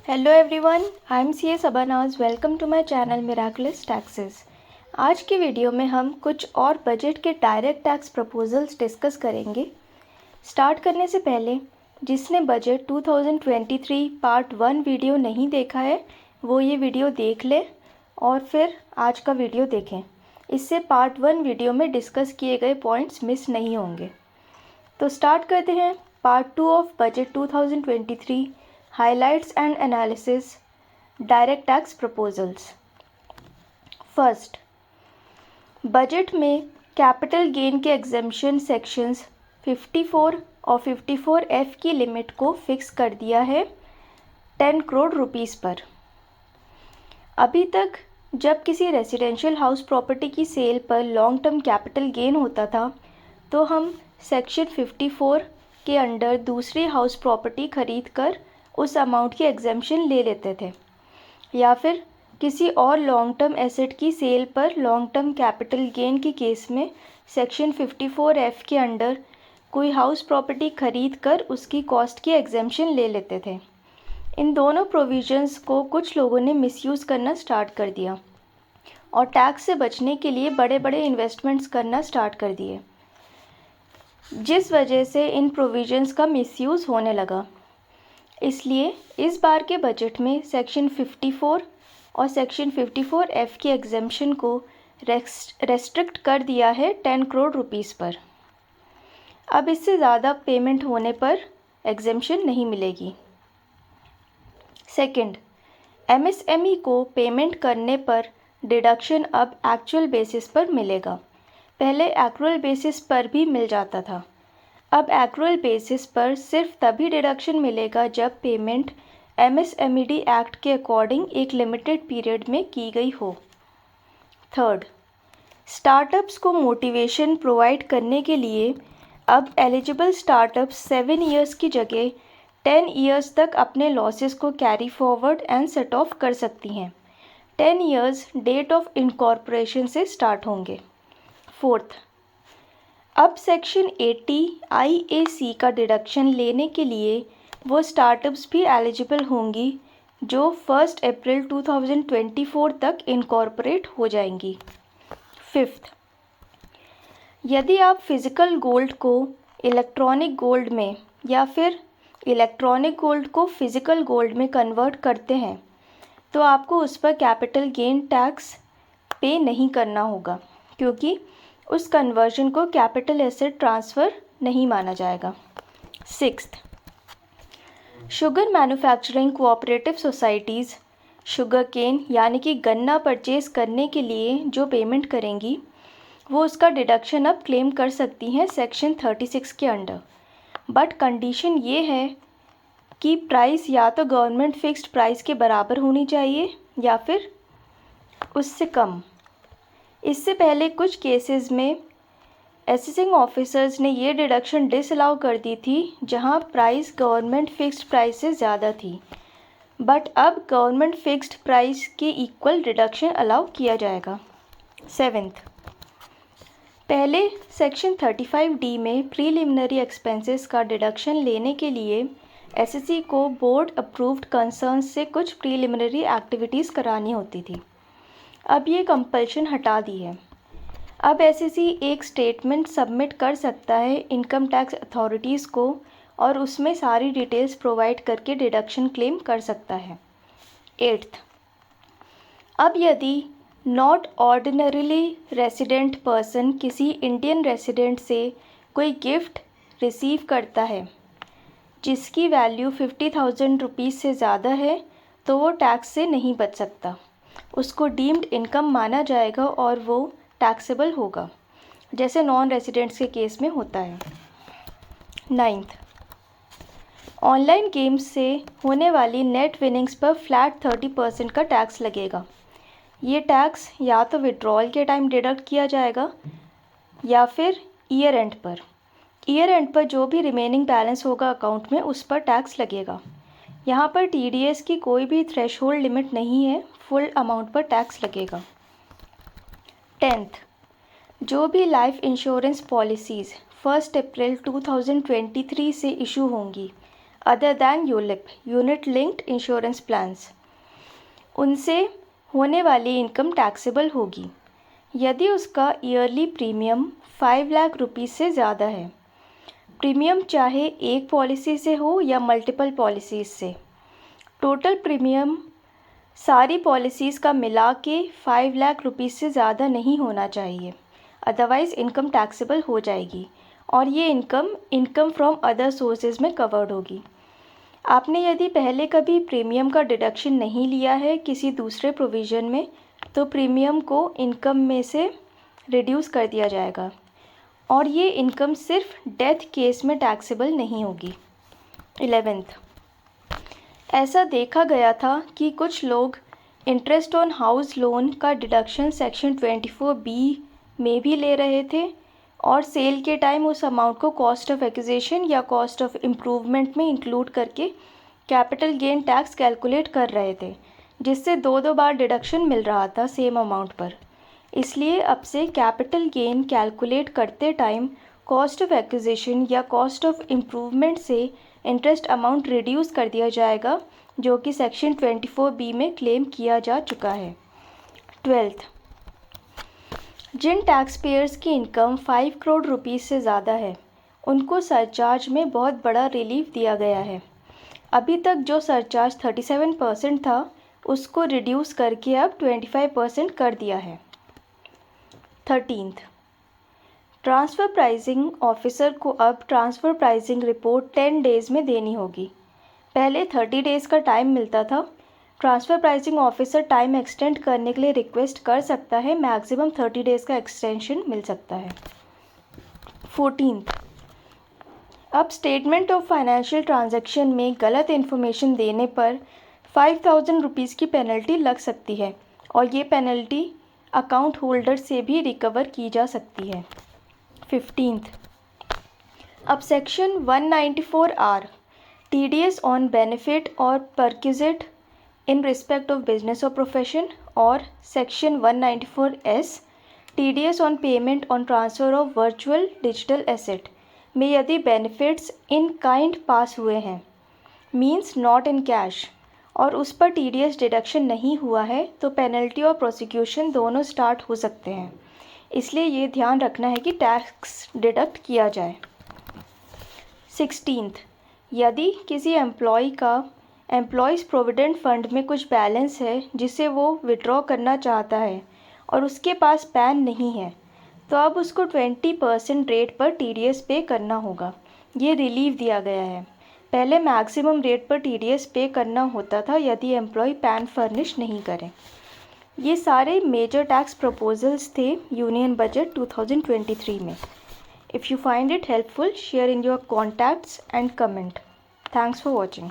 Hello everyone, I am C A Sabnaz. Welcome to my channel miraculous taxes. आज की video में हम कुछ और बजट के डायरेक्ट टैक्स प्रपोजल्स डिस्कस करेंगे। स्टार्ट करने से पहले जिसने बजट 2023 पार्ट 1 वीडियो नहीं देखा है वो ये वीडियो देख ले और फिर आज का वीडियो देखें। इससे पार्ट 1 वीडियो में डिस्कस किए गए पॉइंट्स मिस नहीं होंगे। तो स्टार्ट करते हैं part 2 of budget 2023 Highlights and Analysis Direct Tax Proposals। First, budget में कैपिटल गेन के एग्जेम्पशन सेक्शंस 54 और 54F की लिमिट को फिक्स कर दिया है 10 करोड़ रुपीस पर। अभी तक जब किसी रेजिडेंशियल हाउस प्रॉपर्टी की सेल पर लॉन्ग टर्म कैपिटल गेन होता था तो हम सेक्शन 54 के अंडर दूसरी हाउस प्रॉपर्टी खरीद कर उस अमाउंट की एग्जेम्पशन ले लेते थे, या फिर किसी और लॉन्ग टर्म एसेट की सेल पर लॉन्ग टर्म कैपिटल गेन के केस में सेक्शन 54F के अंडर कोई हाउस प्रॉपर्टी खरीद कर उसकी कॉस्ट की एग्जेम्पशन ले लेते थे। इन दोनों प्रोविजंस को कुछ लोगों ने मिसयूज़ करना स्टार्ट कर दिया और टैक्स से बचने के लिए बड़े बड़े इन्वेस्टमेंट्स करना स्टार्ट कर दिए, जिस वजह से इन प्रोविजंस का मिसयूज़ होने लगा। इसलिए इस बार के बजट में सेक्शन 54 और सेक्शन 54F की एग्जेम्पशन को रेस्ट्रिक्ट कर दिया है 10 करोड़ रुपीस पर। अब इससे ज़्यादा पेमेंट होने पर एग्जेम्पशन नहीं मिलेगी। सेकंड, MSME को पेमेंट करने पर डिडक्शन अब एक्चुअल बेसिस पर मिलेगा। पहले एक्रुअल बेसिस पर भी मिल जाता था। अब एक्रुअल बेसिस पर सिर्फ तभी डिडक्शन मिलेगा जब पेमेंट MSMED एक्ट के अकॉर्डिंग एक लिमिटेड पीरियड में की गई हो। थर्ड, स्टार्टअप्स को मोटिवेशन प्रोवाइड करने के लिए अब एलिजिबल स्टार्टअप्स 7 इयर्स की जगह 10 इयर्स तक अपने लॉसेस को carry forward and set of कर सकती हैं। 10 इयर्स डेट ऑफ इनकॉर्पोरेशन से स्टार्ट होंगे। फोर्थ, अब सेक्शन 80 IAC का डिडक्शन लेने के लिए वो स्टार्टअप्स भी एलिजिबल होंगी जो 1 अप्रैल 2024 तक इनकॉर्पोरेट हो जाएंगी। फिफ्थ, यदि आप फिज़िकल गोल्ड को इलेक्ट्रॉनिक गोल्ड में या फिर इलेक्ट्रॉनिक गोल्ड को फिज़िकल गोल्ड में कन्वर्ट करते हैं तो आपको उस पर कैपिटल गेन टैक्स पे नहीं करना होगा, क्योंकि उस कन्वर्जन को कैपिटल एसेट ट्रांसफ़र नहीं माना जाएगा। Sixth, sugar manufacturing cooperative societies sugar cane यानी कि गन्ना परचेज़ करने के लिए जो पेमेंट करेंगी वो उसका डिडक्शन अब क्लेम कर सकती हैं सेक्शन 36 के अंडर। बट कंडीशन ये है कि प्राइस या तो गवर्नमेंट फिक्स्ड प्राइस के बराबर होनी चाहिए या फिर उससे कम। इससे पहले कुछ केसेस में असेसिंग ऑफिसर्स ने ये डिडक्शन डिसअलाउ कर दी थी जहां प्राइस गवर्नमेंट फिक्स्ड प्राइस से ज़्यादा थी, बट अब गवर्नमेंट फिक्स्ड प्राइस के इक्वल डिडक्शन अलाउ किया जाएगा। सेवेंथ, पहले सेक्शन 35D में प्रीलिमिनरी एक्सपेंसेस का डिडक्शन लेने के लिए एसएससी को बोर्ड अप्रूव्ड कंसर्न्स से कुछ प्रीलिमिनरी एक्टिविटीज़ करानी होती थी। अब ये कंपल्शन हटा दी है। अब एसएससी एक स्टेटमेंट सबमिट कर सकता है इनकम टैक्स अथॉरिटीज़ को और उसमें सारी डिटेल्स प्रोवाइड करके डिडक्शन क्लेम कर सकता है। एट्थ, अब यदि नॉट ऑर्डिनरीली रेसिडेंट पर्सन किसी इंडियन रेसिडेंट से कोई गिफ्ट रिसीव करता है जिसकी वैल्यू 50,000 रुपीज़ से ज़्यादा है तो वो टैक्स से नहीं बच सकता। उसको डीम्ड इनकम माना जाएगा और वो टैक्सेबल होगा, जैसे नॉन रेसिडेंट्स के केस में होता है। नाइन्थ, ऑनलाइन गेम्स से होने वाली नेट विनिंग्स पर फ्लैट 30% का टैक्स लगेगा। ये टैक्स या तो विड्रॉल के टाइम डिडक्ट किया जाएगा या फिर ईयर एंड पर। ईयर एंड पर जो भी रिमेनिंग बैलेंस होगा अकाउंट में उस पर टैक्स लगेगा। यहाँ पर TDS की कोई भी थ्रेशोल्ड लिमिट नहीं है, फुल अमाउंट पर टैक्स लगेगा। 10th, जो भी लाइफ इंश्योरेंस पॉलिसीज़ 1 अप्रैल 2023 से इशू होंगी other than ULIP unit linked insurance plans, उनसे होने वाली इनकम टैक्सेबल होगी यदि उसका ईयरली प्रीमियम 5 लाख रुपीज़ से ज़्यादा है। प्रीमियम चाहे एक पॉलिसी से हो या मल्टीपल पॉलिसीज़ से। टोटल प्रीमियम सारी पॉलिसीज़ का मिला के 5 लाख रुपीज़ से ज़्यादा नहीं होना चाहिए, अदरवाइज़ इनकम टैक्सेबल हो जाएगी और ये इनकम फ्रॉम अदर सोर्सेज में कवर्ड होगी। आपने यदि पहले कभी प्रीमियम का डिडक्शन नहीं लिया है किसी दूसरे प्रोविज़न में, तो प्रीमियम को इनकम में से रिड्यूस कर दिया जाएगा और ये इनकम सिर्फ डेथ केस में टैक्सेबल नहीं होगी। 11th, ऐसा देखा गया था कि कुछ लोग इंटरेस्ट ऑन हाउस लोन का डिडक्शन सेक्शन 24B में भी ले रहे थे और सेल के टाइम उस अमाउंट को कॉस्ट ऑफ एक्विजिशन या कॉस्ट ऑफ इम्प्रूवमेंट में इंक्लूड करके कैपिटल गेन टैक्स कैलकुलेट कर रहे थे, जिससे दो बार डिडक्शन मिल रहा था सेम अमाउंट पर। इसलिए अब से कैपिटल गेन कैलकुलेट करते टाइम कॉस्ट ऑफ एक्विजिशन या कॉस्ट ऑफ इम्प्रूवमेंट से इंटरेस्ट अमाउंट रिड्यूस कर दिया जाएगा, जो कि सेक्शन 24B में क्लेम किया जा चुका है। 12th, जिन टैक्स पेयर्स की इनकम 5 करोड़ रुपीज़ से ज़्यादा है उनको सरचार्ज में बहुत बड़ा रिलीफ दिया गया है। अभी तक जो सरचार्ज 37% था उसको रिड्यूस करके अब 25% कर दिया है। 13th, ट्रांसफ़र प्राइसिंग ऑफिसर को अब ट्रांसफ़र प्राइसिंग रिपोर्ट 10 डेज़ में देनी होगी। पहले 30 डेज़ का टाइम मिलता था। Transfer pricing officer time extend करने के लिए रिक्वेस्ट कर सकता है, मैक्सिमम 30 डेज़ का एक्सटेंशन मिल सकता है। 14th, अब स्टेटमेंट ऑफ फाइनेंशियल ट्रांजैक्शन में गलत इन्फॉर्मेशन देने पर 5,000 रुपीज़ की पेनल्टी लग सकती है और ये पेनल्टी अकाउंट होल्डर से भी रिकवर की जा सकती है। 15th, अब section 194R TDS on benefit और perquisite in respect of business और प्रोफेशन और section 194S TDS on payment on transfer of virtual digital asset में यदि बेनिफिट्स इन काइंड पास हुए हैं, मींस नॉट इन कैश, और उस पर TDS डिडक्शन नहीं हुआ है, तो पेनल्टी और प्रोसिक्यूशन दोनों स्टार्ट हो सकते हैं। इसलिए ये ध्यान रखना है कि टैक्स डिडक्ट किया जाए। 16th, यदि किसी एम्प्लॉय का एम्प्लॉयज़ प्रोविडेंट फंड में कुछ बैलेंस है जिसे वो विड्रॉ करना चाहता है और उसके पास पैन नहीं है, तो अब उसको 20% रेट पर TDS पे करना होगा। ये रिलीफ दिया गया है। पहले मैक्सिमम रेट पर TDS पे करना होता था यदि एम्प्लॉय पैन फर्निश नहीं करें। ये सारे मेजर टैक्स प्रपोजल्स थे यूनियन बजट 2023 में। If you find it helpful, share in your contacts and comment. Thanks for watching.